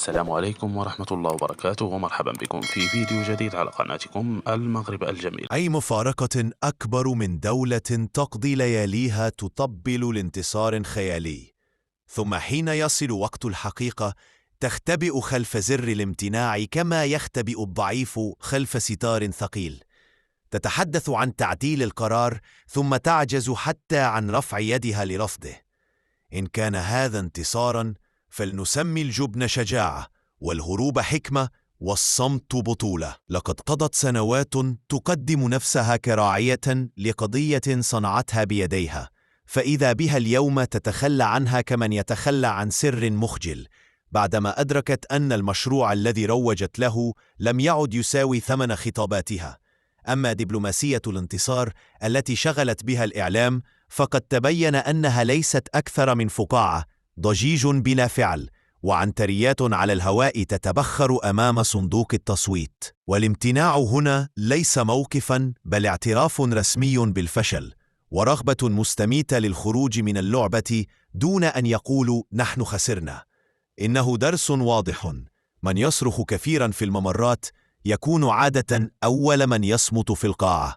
السلام عليكم ورحمة الله وبركاته، ومرحبا بكم في فيديو جديد على قناتكم المغرب الجميل. أي مفارقة أكبر من دولة تقضي لياليها تطبل لانتصار خيالي، ثم حين يصل وقت الحقيقة تختبئ خلف زر الامتناع كما يختبئ الضعيف خلف ستار ثقيل. تتحدث عن تعديل القرار ثم تعجز حتى عن رفع يدها لرفضه. إن كان هذا انتصاراً فلنسمي الجبن شجاعة والهروب حكمة والصمت بطولة. لقد قضت سنوات تقدم نفسها كراعية لقضية صنعتها بيديها، فإذا بها اليوم تتخلى عنها كمن يتخلى عن سر مخجل، بعدما أدركت أن المشروع الذي روجت له لم يعد يساوي ثمن خطاباتها. أما دبلوماسية الانتصار التي شغلت بها الإعلام فقد تبين أنها ليست أكثر من فقاعة، ضجيج بلا فعل، وعنتريات على الهواء تتبخر أمام صندوق التصويت. والامتناع هنا ليس موقفاً بل اعتراف رسمي بالفشل، ورغبة مستميتة للخروج من اللعبة دون أن يقولوا نحن خسرنا. إنه درس واضح: من يصرخ كثيراً في الممرات يكون عادة أول من يصمت في القاعة.